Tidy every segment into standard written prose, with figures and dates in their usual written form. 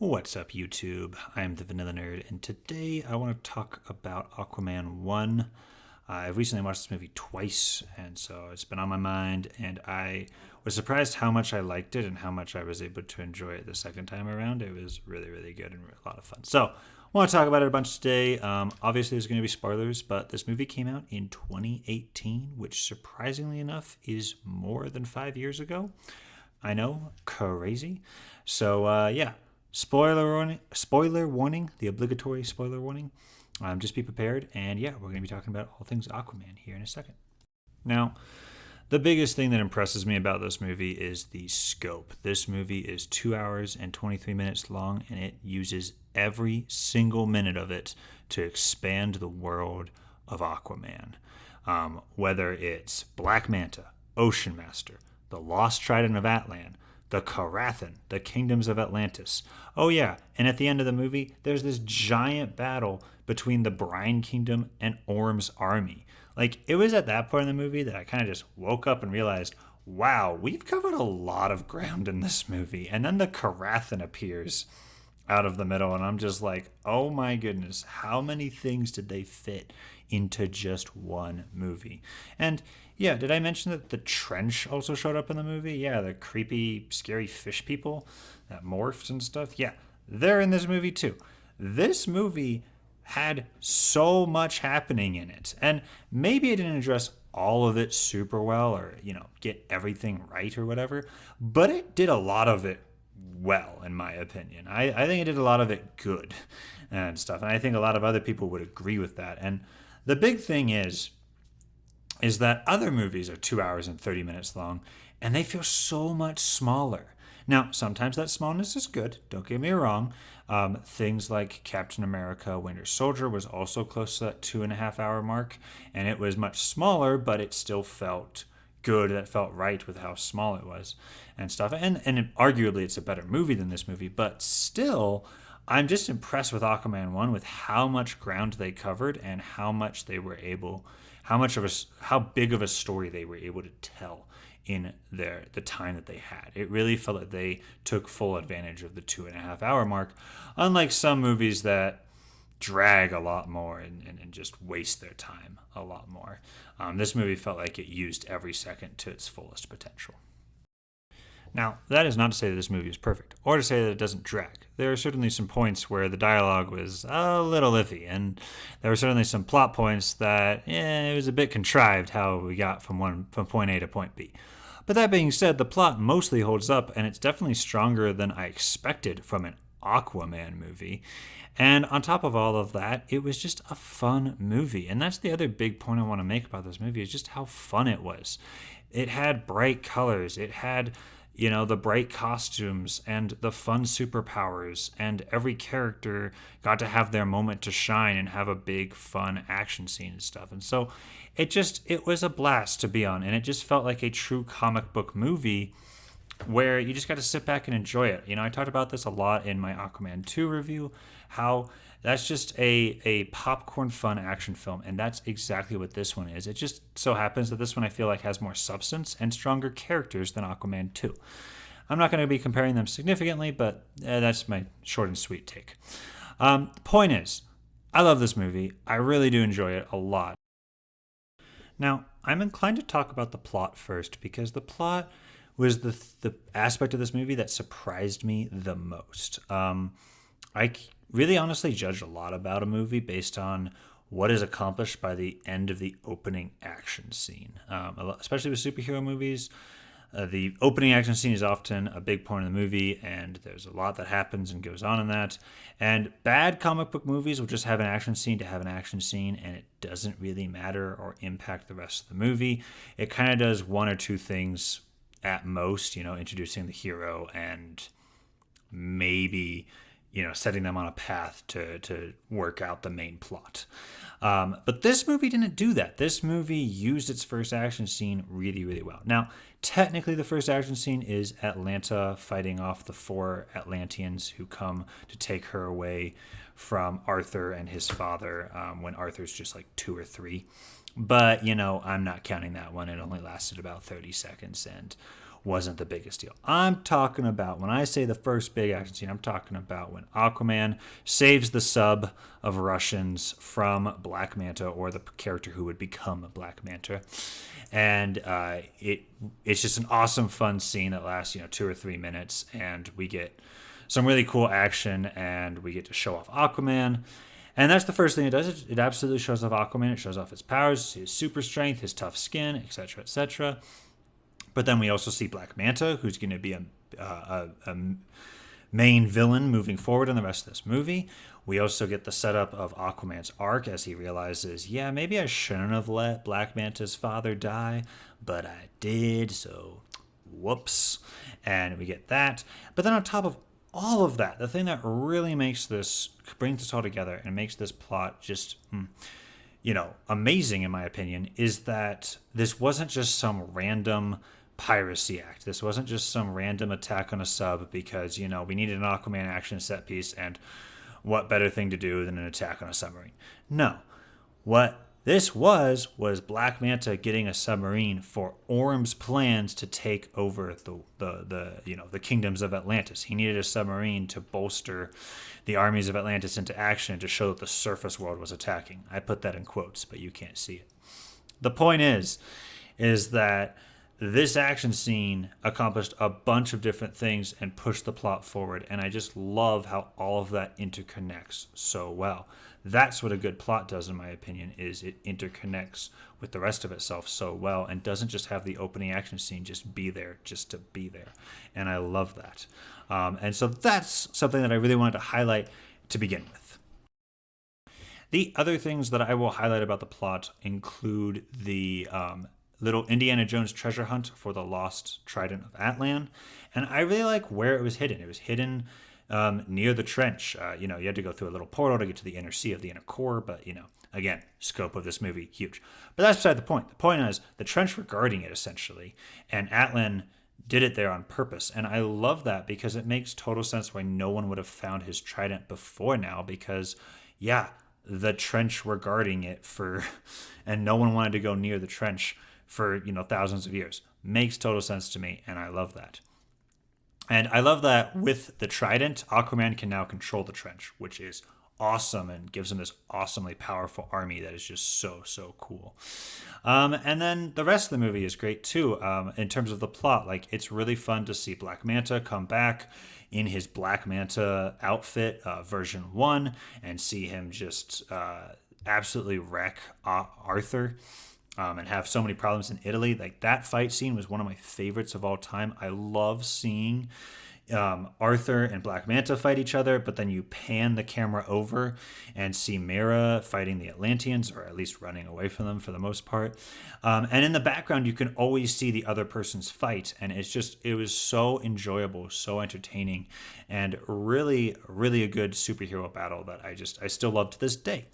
What's up, YouTube? I'm the Vanilla Nerd, and today I want to talk about Aquaman 1. I've recently watched this movie twice, and so it's been on my mind, and I was surprised how much I liked it and how much I was able to enjoy it the second time around. It was really, really good and a lot of fun. So, I want to talk about it a bunch today. Obviously, there's going to be spoilers, but this movie came out in 2018, which surprisingly enough is more than 5 years ago. I know, crazy. So, yeah, spoiler warning, the obligatory spoiler warning. Just be prepared. And yeah, we're going to be talking about all things Aquaman here in a second. Now, the biggest thing that impresses me about this movie is the scope. This movie is 2 hours and 23 minutes long, and it uses every single minute of it to expand the world of Aquaman. Whether it's Black Manta, Ocean Master, the Lost Trident of Atlan, the Karathan, the Kingdoms of Atlantis. Oh, yeah, and at the end of the movie, there's this giant battle between the Brine Kingdom and Orm's army. Like, it was at that point in the movie that I kind of just woke up and realized, wow, we've covered a lot of ground in this movie. And then the Karathan appears out of the middle, and I'm just like, oh my goodness, how many things did they fit into just one movie? And yeah, did I mention that the trench also showed up in the movie? Yeah, the creepy, scary fish people that morphed and stuff. Yeah, they're in this movie too. This movie had so much happening in it, and maybe it didn't address all of it super well or, get everything right or whatever, but it did a lot of it well, in my opinion. I think it did a lot of it good and stuff. And I think a lot of other people would agree with that. And the big thing is that other movies are 2 hours and 30 minutes long, and they feel so much smaller. Now, sometimes that smallness is good, don't get me wrong. Things like Captain America Winter Soldier was also close to that 2.5 hour mark, and it was much smaller, but it still felt good. That felt right with how small it was and stuff. And arguably, it's a better movie than this movie, but still, I'm just impressed with Aquaman 1 with how much ground they covered and how much they were able, how big of a story they were able to tell in the time that they had. It really felt like they took full advantage of the 2.5 hour mark, unlike some movies that drag a lot more and just waste their time a lot more. This movie felt like it used every second to its fullest potential. Now, that is not to say that this movie is perfect, or to say that it doesn't drag. There are certainly some points where the dialogue was a little iffy, and there were certainly some plot points that it was a bit contrived how we got from point A to point B. But that being said, the plot mostly holds up, and it's definitely stronger than I expected from an Aquaman movie. And on top of all of that, it was just a fun movie. And that's the other big point I want to make about this movie is just how fun it was. It had bright colors. It had, the bright costumes and the fun superpowers, and every character got to have their moment to shine and have a big fun action scene and stuff. And so it was a blast to be on, and it just felt like a true comic book movie where you just got to sit back and enjoy it. I talked about this a lot in my Aquaman 2 review, how that's just a popcorn fun action film, and that's exactly what this one is. It just so happens that this one I feel like has more substance and stronger characters than Aquaman 2. I'm not going to be comparing them significantly, but that's my short and sweet take. Point is, I love this movie. I really do enjoy it a lot. Now, I'm inclined to talk about the plot first because the plot was the aspect of this movie that surprised me the most. I really honestly judge a lot about a movie based on what is accomplished by the end of the opening action scene. Especially with superhero movies, the opening action scene is often a big point of the movie, and there's a lot that happens and goes on in that. And bad comic book movies will just have an action scene to have an action scene, and it doesn't really matter or impact the rest of the movie. It kind of does one or two things at most, introducing the hero and maybe setting them on a path to work out the main plot. But this movie didn't do that. This movie used its first action scene really, really well. Now, technically, the first action scene is Atlanta fighting off the 4 Atlanteans who come to take her away from Arthur and his father when Arthur's just like 2 or 3. But, I'm not counting that one. It only lasted about 30 seconds. And wasn't the biggest deal. I'm talking about, when I say the first big action scene, I'm talking about when Aquaman saves the sub of Russians from Black Manta, or the character who would become Black Manta. And it's just an awesome, fun scene that lasts 2 or 3 minutes, and we get some really cool action, and we get to show off Aquaman. And that's the first thing it does. It absolutely shows off Aquaman. It shows off his powers, his super strength, his tough skin, etc., etc. But then we also see Black Manta, who's going to be a main villain moving forward in the rest of this movie. We also get the setup of Aquaman's arc as he realizes, yeah, maybe I shouldn't have let Black Manta's father die, but I did, so whoops. And we get that. But then on top of all of that, the thing that really brings this all together and makes this plot just amazing in my opinion, is that this wasn't just some random piracy act. This wasn't just some random attack on a sub because we needed an Aquaman action set piece, and what better thing to do than an attack on a submarine. No, what this was Black Manta getting a submarine for Orm's plans to take over the kingdoms of Atlantis. He needed a submarine to bolster the armies of Atlantis into action, to show that the surface world was attacking. I put that in quotes, but you can't see it. The point is that this action scene accomplished a bunch of different things and pushed the plot forward, and I just love how all of that interconnects so well. That's what a good plot does, in my opinion, is it interconnects with the rest of itself so well and doesn't just have the opening action scene just be there just to be there. And I love that. And so that's something that I really wanted to highlight to begin with. The other things that I will highlight about the plot include the little Indiana Jones treasure hunt for the lost trident of Atlan. And I really like where it was hidden. It was hidden near the trench. You had to go through a little portal to get to the inner sea of the inner core, but again, scope of this movie, huge. But that's beside the point. The point is the trench were guarding it, essentially, and Atlan did it there on purpose. And I love that because it makes total sense why no one would have found his trident before now, because the trench were guarding it and no one wanted to go near the trench for thousands of years. Makes total sense to me, and I love that. And I love that with the trident, Aquaman can now control the trench, which is awesome and gives him this awesomely powerful army that is just so cool. And then the rest of the movie is great too. In terms of the plot, like, it's really fun to see Black Manta come back in his Black Manta outfit, version 1, and see him just absolutely wreck Arthur. And have so many problems in Italy. Like, that fight scene was one of my favorites of all time. I love seeing Arthur and Black Manta fight each other, but then you pan the camera over and see Mera fighting the Atlanteans, or at least running away from them for the most part. And in the background, you can always see the other person's fight, and it was so enjoyable, so entertaining, and really, really a good superhero battle that I still love to this day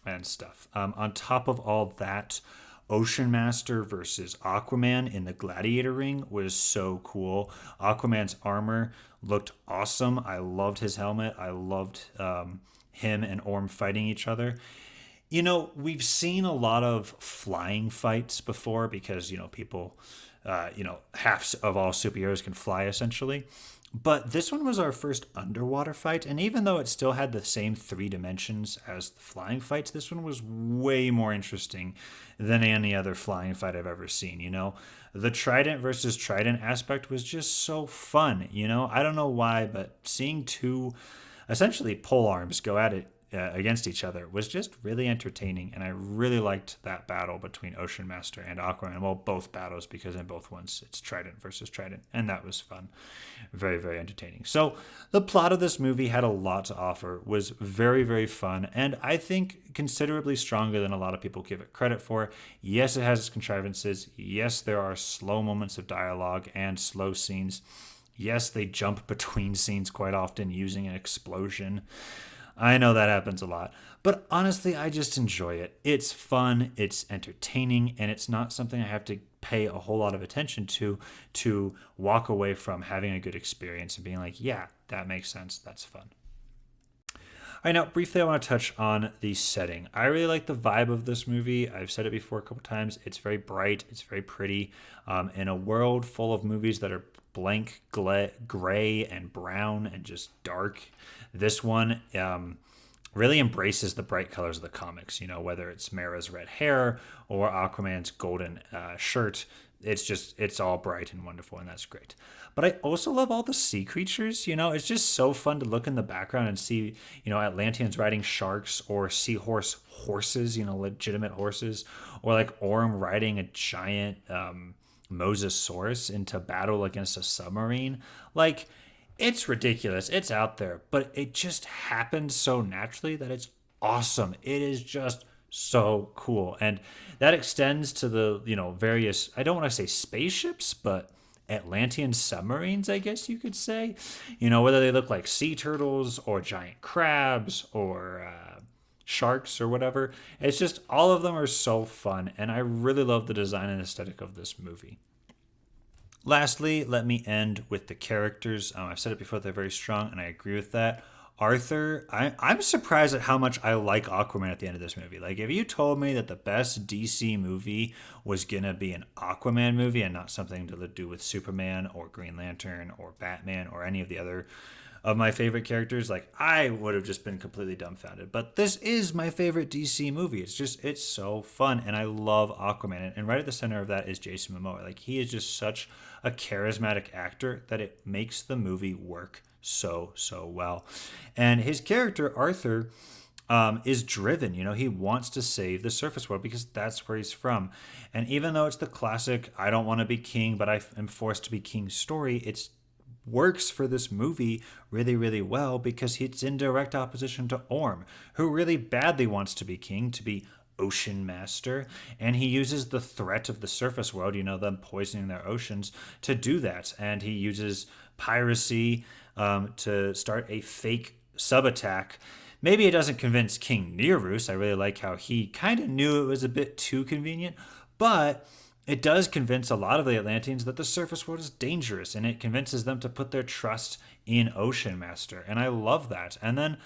and stuff. On top of all that, Ocean Master versus Aquaman in the Gladiator Ring was so cool. Aquaman's armor looked awesome. I loved his helmet. I loved him and Orm fighting each other. We've seen a lot of flying fights before because, people, half of all superheroes can fly essentially. But this one was our first underwater fight, and even though it still had the same 3 dimensions as the flying fights, this one was way more interesting than any other flying fight I've ever seen. The trident versus trident aspect was just so fun. I don't know why, but seeing 2 essentially pole arms go at it against each other was just really entertaining, and I really liked that battle between Ocean Master and Aquaman. Well, both battles, because in both ones it's trident versus trident, and that was fun. Very, very entertaining. So the plot of this movie had a lot to offer, was very, very fun, and I think considerably stronger than a lot of people give it credit for. Yes, it has its contrivances. Yes, there are slow moments of dialogue and slow scenes. Yes, they jump between scenes quite often using an explosion. I know that happens a lot, but honestly, I just enjoy it. It's fun, it's entertaining, and it's not something I have to pay a whole lot of attention to walk away from having a good experience and being like, yeah, that makes sense, that's fun. right, now briefly, I want to touch on the setting. I really like the vibe of this movie. I've said it before a couple times. It's very bright, it's very pretty. In a world full of movies that are blank gray and brown and just dark, this one really embraces the bright colors of the comics. You know, whether it's Mara's red hair or Aquaman's golden shirt, it's all bright and wonderful, and that's great. But I also love all the sea creatures. You know, it's just so fun to look in the background and see, Atlanteans riding sharks or seahorse horses, legitimate horses, or like Orm riding a giant Mosasaurus into battle against a submarine. Like, it's ridiculous. It's out there, but it just happens so naturally that it's awesome. It is just so cool. And that extends to the, various, I don't want to say spaceships, but Atlantean submarines, I guess you could say. Whether they look like sea turtles or giant crabs or sharks or whatever. It's just all of them are so fun. And I really love the design and aesthetic of this movie. Lastly, let me end with the characters. I've said it before, they're very strong, and I agree with that. Arthur, I'm surprised at how much I like Aquaman at the end of this movie. Like, if you told me that the best DC movie was going to be an Aquaman movie and not something to do with Superman or Green Lantern or Batman or any of the other of my favorite characters, like, I would have just been completely dumbfounded. But this is my favorite DC movie. It's so fun, and I love Aquaman. And right at the center of that is Jason Momoa. Like, he is just such a charismatic actor that it makes the movie work so well. And his character, Arthur, is driven. He wants to save the surface world because that's where he's from. And even though it's the classic, I don't want to be king, but I am forced to be king story, it's works for this movie really well because it's in direct opposition to Orm, who really badly wants to be king, to be ocean master, and he uses the threat of the surface world, them poisoning their oceans, to do that. And he uses piracy to start a fake sub attack. Maybe it doesn't convince King Nerus. I really like how he kind of knew it was a bit too convenient, but it does convince a lot of the Atlanteans that the surface world is dangerous, and it convinces them to put their trust in Ocean Master. And I love that. And then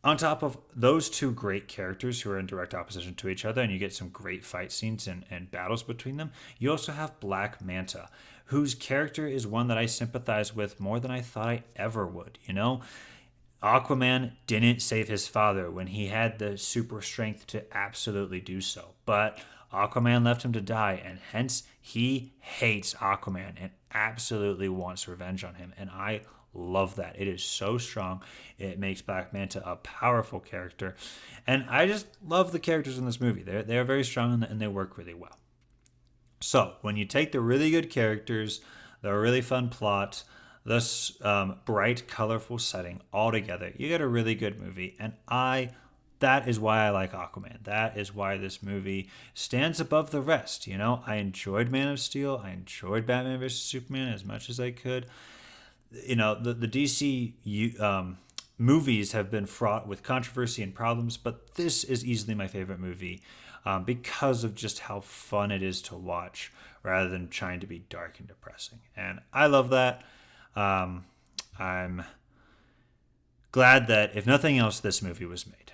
on top of those two great characters who are in direct opposition to each other, and you get some great fight scenes and battles between them, you also have Black Manta, whose character is one that I sympathize with more than I thought I ever would. Aquaman didn't save his father when he had the super strength to absolutely do so. But Aquaman left him to die, and hence he hates Aquaman and absolutely wants revenge on him. And I love that. It is so strong. It makes Black Manta a powerful character. And I just love the characters in this movie. They're very strong and they work really well. So when you take the really good characters, the really fun plot, this bright, colorful setting all together, you get a really good movie. And that is why I like Aquaman. That is why this movie stands above the rest. I enjoyed Man of Steel. I enjoyed Batman vs. Superman as much as I could. The DC movies have been fraught with controversy and problems, but this is easily my favorite movie because of just how fun it is to watch rather than trying to be dark and depressing. And I love that. I'm glad that, if nothing else, this movie was made.